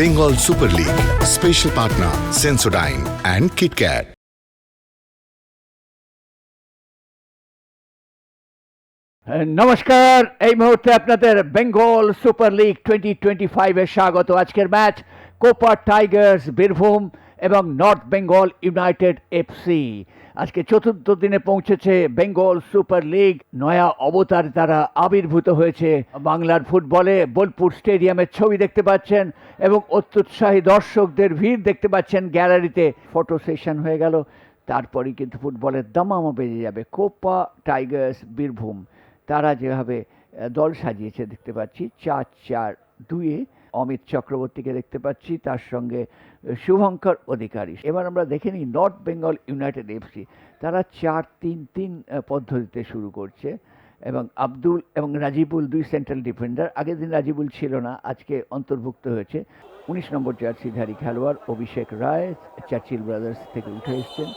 Bengal Super League. Special partner Sensodyne and KitKat. নমস্কার, এই মুহূর্তে আপনাদের বেঙ্গল সুপার লিগ 2025 এর স্বাগত। আজকের ম্যাচ কোপা টাইগার্স বীরভূম এবং নর্থ বেঙ্গল ইউনাইটেড এফসি। আজকে চতুর্থ দিনে পৌঁছেছে বেঙ্গল সুপার লিগ। নয়া অবতার তারা আবির্ভূত হয়েছে বাংলার ফুটবলে। বোলপুর স্টেডিয়ামের ছবি দেখতে পাচ্ছেন এবং অত্যুৎসাহী দর্শকদের ভিড় দেখতে পাচ্ছেন গ্যালারিতে। ফটো সেশন হয়ে গেল, তারপরেই কিন্তু ফুটবলের দামামা বেজে যাবে। কোপা টাইগার্স বীরভূম তারা যেভাবে দল সাজিয়েছে দেখতে পাচ্ছি 4-4-2-এ অমিত চক্রবর্তীকে দেখতে পাচ্ছি, তার সঙ্গে শুভঙ্কর অধিকারী। এবার আমরা দেখে নিই নর্থ বেঙ্গল ইউনাইটেড এফসি। তারা 4-3-3 পদ্ধতিতে শুরু করছে এবং আব্দুল এবং রাজিবুল দুই সেন্ট্রাল ডিফেন্ডার। আগের দিন রাজিবুল ছিল না, আজকে অন্তর্ভুক্ত হয়েছে। 19 নম্বর জার্সিধারী খেলোয়াড় অভিষেক রায় চার্চিল ব্রাদার্স থেকে উঠে এসছেন।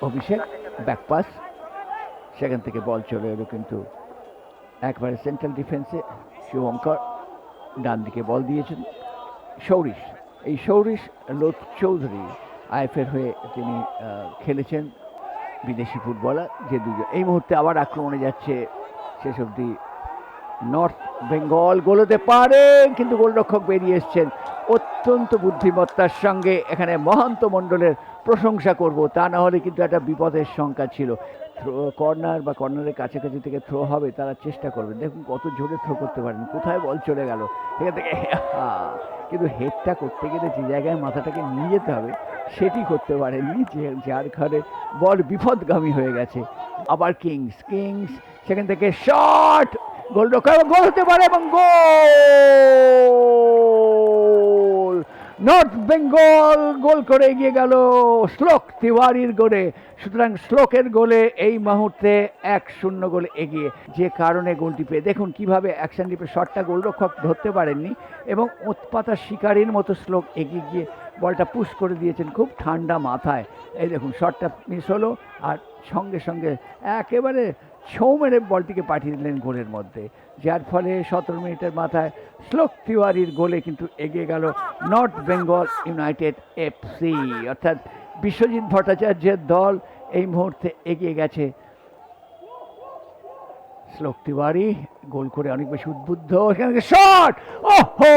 অভিষেক ব্যাকপাস, সেখান থেকে বল চলে এলো কিন্তু একবারে সেন্ট্রাল ডিফেন্সে। শুভঙ্কর ডান দিকে বল দিয়েছেন সৌরিশ। এই সৌরিশ লোথ চৌধুরী আইএফের হয়ে তিনি খেলেছেন, বিদেশি ফুটবলার যে দুজন। এই মুহূর্তে আবার আক্রমণে যাচ্ছে শেষ অবধি নর্থ বেঙ্গল। গোল হতে পারে কিন্তু গোলরক্ষক বেরিয়ে এসছেন। অত্যন্ত বুদ্ধিমত্তার সঙ্গে এখানে মহান্ত মণ্ডলের প্রশংসা করব, তা না হলে কিন্তু একটা বিপদের শঙ্কা ছিল। কর্নার বা কর্নারের কাছাকাছি থেকে থ্রো হবে, তারা চেষ্টা করবেন। দেখুন কত জোরে থ্রো করতে পারেন, কোথায় বল চলে গেল এখান থেকে। কিন্তু হেডটা করতে গেলে যে জায়গায় মাথাটাকে নিয়ে যেতে হবে সেটি করতে পারেননি, যার ঘরে বল বিপদগামী হয়ে গেছে। আবার কিংস সেখান থেকে শট, গোলরক্ষক গোল হতে পারে এবং গোল। নর্থ বেঙ্গল গোল করে এগিয়ে গেল শ্লোক তিওয়ারির গোলে। সুতরাং শ্লোকের গোলে এই মুহূর্তে 1-0 গোলে এগিয়ে, যে কারণে গোলটি পেয়ে দেখুন কিভাবে অ্যাকশন ডিপে শটটা গোলরক্ষক ধরতে পারেননি এবং উৎপাতা শিকারীর মতো শ্লোক এগিয়ে গিয়ে বলটা পুশ করে দিয়েছেন খুব ঠান্ডা মাথায়। এই দেখুন শটটা মিস হলো আর সঙ্গে সঙ্গে একেবারে ছৌ মেরে বলটিকে পাঠিয়ে দিলেন গোলের মধ্যে, যার ফলে 17 মিনিটের মাথায় শ্লোক তিওয়ারির গোলে কিন্তু এগিয়ে গেল নর্থ বেঙ্গল ইউনাইটেড এফসি। অর্থাৎ বিশ্বজিৎ ভট্টাচার্যের দল এই মুহূর্তে এগিয়ে গেছে। শ্লোক তিওয়ারি গোল করে অনেক বেশি উদ্বুদ্ধ। এখানে শট, ওহো,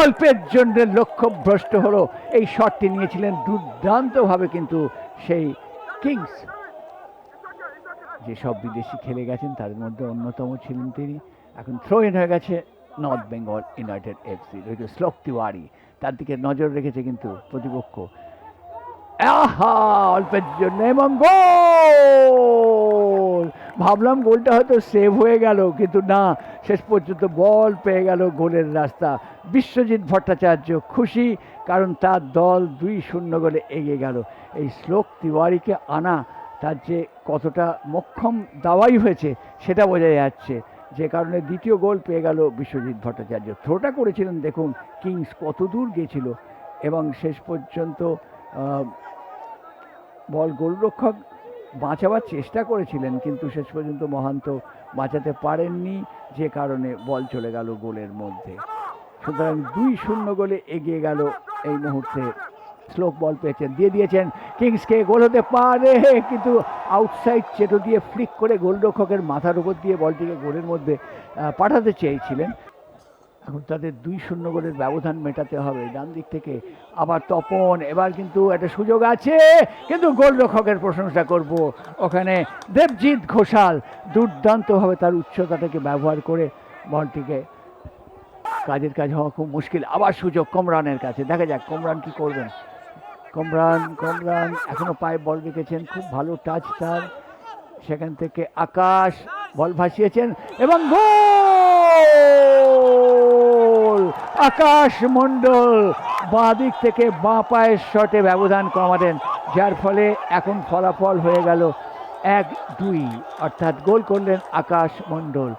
অল্পের জন্য লক্ষ্যভ্রষ্ট হলো। এই শটটি নিয়েছিলেন দুর্দান্তভাবে কিন্তু সেই কিংস, যেসব বিদেশি খেলে গেছেন তাদের মধ্যে অন্যতম ছিলেন তিনি। এখন থ্রো ইন হয়ে গেছে নর্থ বেঙ্গল ইউনাইটেড এফসি। শ্লোক তিওয়ারি, তার দিকে নজর রেখেছে কিন্তু প্রতিপক্ষ। আহা, অল্পের জন্য এবং গোল। ভাবলাম গোলটা হয়তো সেভ হয়ে গেল, কিন্তু না, শেষ পর্যন্ত বল পেয়ে গেল গোলের রাস্তা। বিশ্বজিৎ ভট্টাচার্য খুশি, কারণ তার দল 2-0 গোলে এগিয়ে গেল। এই শ্লোক তিওয়ারিকে আনা তার যে কতটা মোক্ষম দাওয়াই হয়েছে সেটা বোঝা যাচ্ছে, যে কারণে দ্বিতীয় গোল পেয়ে গেল বিশ্বজিৎ ভট্টাচার্য। থ্রোটা করেছিলেন দেখুন কিংস কত দূর গিয়েছিল এবং শেষ পর্যন্ত বল গোলরক্ষক বাঁচাবার চেষ্টা করেছিলেন কিন্তু শেষ পর্যন্ত মহান্ত বাঁচাতে পারেননি, যে কারণে বল চলে গেল গোলের মধ্যে। সুতরাং 2-0 গোলে এগিয়ে গেল এই মুহূর্তে। শ্লোক বল পেয়েছেন, দিয়ে দিয়েছেন কিংসকে, গোল হতে পারে কিন্তু আউটসাইড চেটো দিয়ে ফ্লিক করে গোলরক্ষকের মাথার উপর দিয়ে বলটিকে গোলের মধ্যে পাঠাতে চেয়েছিলেন। এখন তাদের 2-0 গোলের ব্যবধান মেটাতে হবে। ডান দিক থেকে আবার তপন, এবার কিন্তু একটা সুযোগ আছে, কিন্তু গোলরক্ষকের প্রশংসা করব ওখানে দেবজিৎ ঘোষাল দুর্দান্তভাবে তার উচ্চতাটাকে ব্যবহার করে বলটিকে, কাজের কাজ হওয়া খুব মুশকিল। আবার সুযোগ কমরানের কাছে, দেখা যাক কমরান কি করবেন। কমরান এখনো পায়ে বল রেখেছেন, খুব ভালো টাচ তার। সেখান থেকে আকাশ বল ভাসিয়েছেন এবং গোল। আকাশ মণ্ডল বাঁ দিক থেকে বাঁ পায়ের শটে ব্যবধান কমালেন, যার ফলে এখন ফলাফল হয়ে গেল 1-2, অর্থাৎ গোল করলেন আকাশ মণ্ডল।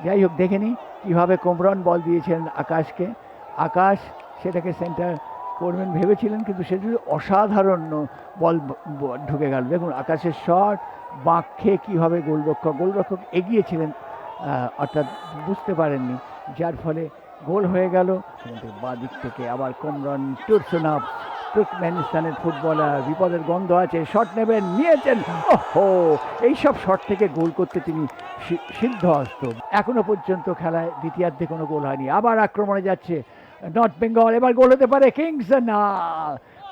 যাই হোক, দেখে নিই কীভাবে কোমরান বল দিয়েছেন আকাশকে। আকাশ সেটাকে সেন্টার করবেন ভেবেছিলেন, কিন্তু সেটি অসাধারণ বল ঢুকে গেল। দেখুন আকাশের শট বাঁক খেয়ে কীভাবে গোলরক্ষক এগিয়েছিলেন, অর্থাৎ বুঝতে পারেননি, যার ফলে গোল হয়ে গেল। বাঁ দিক থেকে আবার কোমরান টুরসুনাভ, তুর্কমেনিস্তানের ফুটবলার, বিপদের গন্ধ আছে, শট নেবেন, নিয়েছেন। ওহো, এইসব শট থেকে গোল করতে তিনি সিদ্ধহস্ত। এখনো পর্যন্ত খেলায় দ্বিতীয়ার্ধে কোনো গোল হয়নি। আবার আক্রমণে যাচ্ছে নর্থ বেঙ্গল, এবার গোল হতে পারে কিংস। না,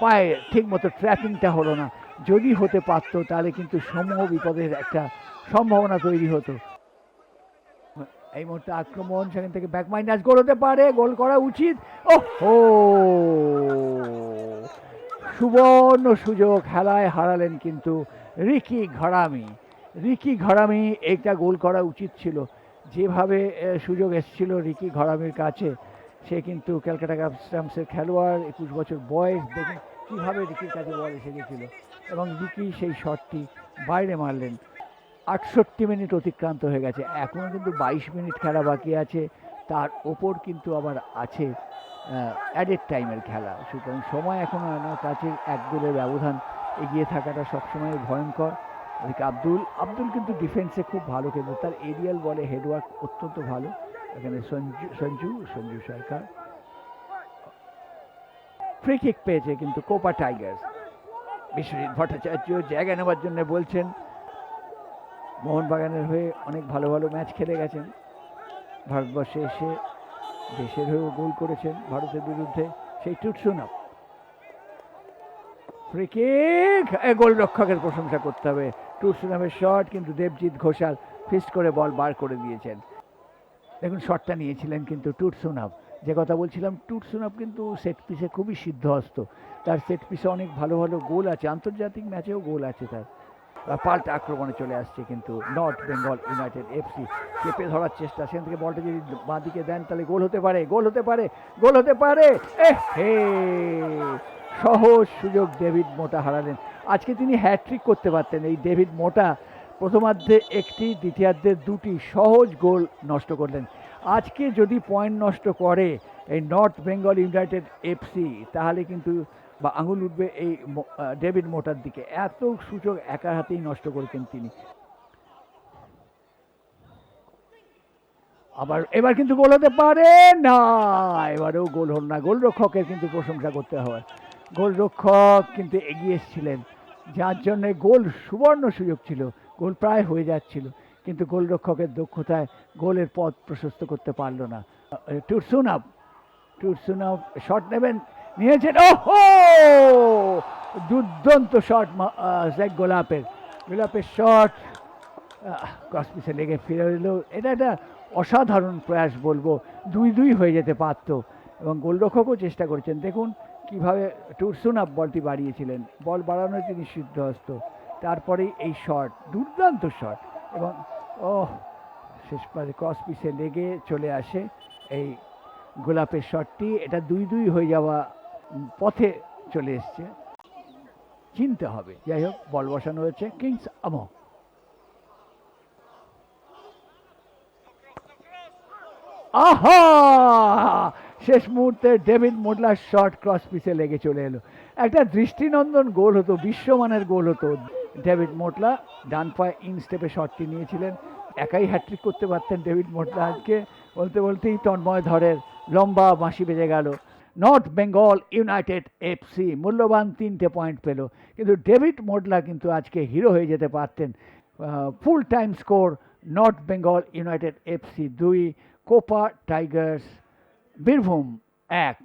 পায়ে ঠিক মতো ট্র্যাপিংটা হলো না। যদি হতে পারত তাহলে কিন্তু সমূহ বিপদের একটা সম্ভাবনা তৈরি হতো। এই মুহূর্তে আক্রমণ, সেখান থেকে ব্যাক মাইনাস, গোল হতে পারে, গোল করা উচিত। ওহো, সুবর্ণ সুযোগ খেলায় হারালেন কিন্তু রিকি ঘরামি। এইটা গোল করা উচিত ছিল। যেভাবে সুযোগ এসেছিল রিকি ঘরামির কাছে, সে কিন্তু ক্যালকাটা ক্যাপিটালসের খেলোয়াড়, 21 বছর বয়স। দেখুন কীভাবে রিকির কাছে বল এসে গেছিল এবং রিকি সেই শটটি বাইরে মারলেন। 68 মিনিট অতিক্রান্ত হয়ে গেছে, এখনও কিন্তু 22 মিনিট খেলা বাকি আছে। তার ওপর কিন্তু আবার আছে অ্যাডেড টাইমের খেলা। সুতরাং সময় এখনও আমার কাছে, এক গোলের ব্যবধান, এগিয়ে থাকাটা সবসময় ভয়ঙ্কর। এদিকে আব্দুল কিন্তু ডিফেন্সে খুব ভালো, কিন্তু তার এরিয়াল বলে হেডওয়ার্ক অত্যন্ত ভালো। এখানে সঞ্জু সরকার ফ্রি কিক পেয়েছে কিন্তু কোপা টাইগার্স। বিশ্বজিৎ ভট্টাচার্য জায়গা নেওয়ার জন্য বলছেন। মোহনবাগানের হয়ে অনেক ভালো ভালো ম্যাচ খেলে গেছেন, ভারতবর্ষে এসে দেশের হয়েও গোল করেছেন ভারতের বিরুদ্ধে। সেই টুটসুনাভ ফ্রি কিক, গোলরক্ষকের প্রশংসা করতে হবে। টুটসুনাভের শট, কিন্তু দেবজিৎ ঘোষাল ফিস্ট করে বল বার করে দিয়েছেন। দেখুন শটটা নিয়েছিলেন কিন্তু টুটসুনাভ। যে কথা বলছিলাম, টুটসুনাভ কিন্তু সেট পিসে খুবই সিদ্ধহস্ত। তার সেট পিসে অনেক ভালো ভালো গোল আছে, আন্তর্জাতিক ম্যাচেও গোল আছে তার। পাল্টা আক্রমণে চলে আসছে কিন্তু নর্থ বেঙ্গল ইউনাইটেড এফসি। চেপে ধরার চেষ্টা, সেখান থেকে বলটা যদি বাঁ দিকে দেন তাহলে গোল হতে পারে। হে, সহজ সুযোগ ডেভিড মোটা হারালেন। আজকে তিনি হ্যাট্রিক করতে পারতেন। এই ডেভিড মোটা প্রথমার্ধে একটি, দ্বিতীয়ার্ধে দুটি সহজ গোল নষ্ট করলেন। আজকে যদি পয়েন্ট নষ্ট করে এই নর্থ বেঙ্গল ইউনাইটেড এফসি, তাহলে কিন্তু বা আঙুল উঠবে এই ডেভিড মোটার দিকে। এত সুযোগ একার হাতেই নষ্ট করেছেন তিনি। এবার কিন্তু গোল হতে পারে না, এবারেও গোল হল না। গোলরক্ষকের কিন্তু প্রশংসা করতে হবে। গোলরক্ষক কিন্তু এগিয়ে এসেছিলেন, যার জন্য গোল, সুবর্ণ সুযোগ ছিল, গোল প্রায় হয়ে যাচ্ছিল, কিন্তু গোলরক্ষকের দক্ষতায় গোলের পথ প্রশস্ত করতে পারল না। টুরসুনাভ শট নেবেন, নিয়েছেন। ওহো, দুর্দান্ত শট শেখ গোলাপের শট, ক্রস পিসে লেগে ফিরে এলো। এটা একটা অসাধারণ প্রয়াস বলবো। 2-2 হয়ে যেতে পারত এবং গোলরক্ষকও চেষ্টা করেছেন। দেখুন কিভাবে টুরসুনাভ বলটি বাড়িয়েছিলেন, বল বাড়ানোয় তিনি সিদ্ধহস্ত। তারপরেই এই শট, দুর্দান্ত শট, এবং শেষ পাশে ক্রস পিসে লেগে চলে আসে এই গোলাপের শটটি। এটা 2-2 হয়ে যাওয়া পথে চলে এসছে, চিনতে হবে। যাই হোক, বল বসানো হয়েছে কিংস আমো। আহা, শেষ মুহূর্তে ডেভিড মোডলার শট ক্রস পিসে লেগে চলে এলো। একটা দৃষ্টিনন্দন গোল হতো, বিশ্বমানের গোল হতো। ডেভিড মোডলা ডান পায়ে ইন স্টেপে শটটি নিয়েছিলেন। একাই হ্যাট্রিক করতে পারতেন ডেভিড মোডলা। আজকে বলতেই তন্ময় ধরের লম্বা বাঁশি বেজে গেল। নর্থ বেঙ্গল ইউনাইটেড এফসি মূল্যবান 3টে পয়েন্ট পেল, কিন্তু ডেভিড মোডলা কিন্তু আজকে হিরো হয়ে যেতে পারতেন। Full time score north Bengal United FC 2, Copa Tigers Birbhum 1।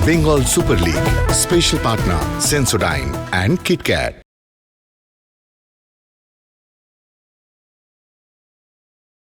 Bengal Super League. Special partner Sensodyne and KitKat.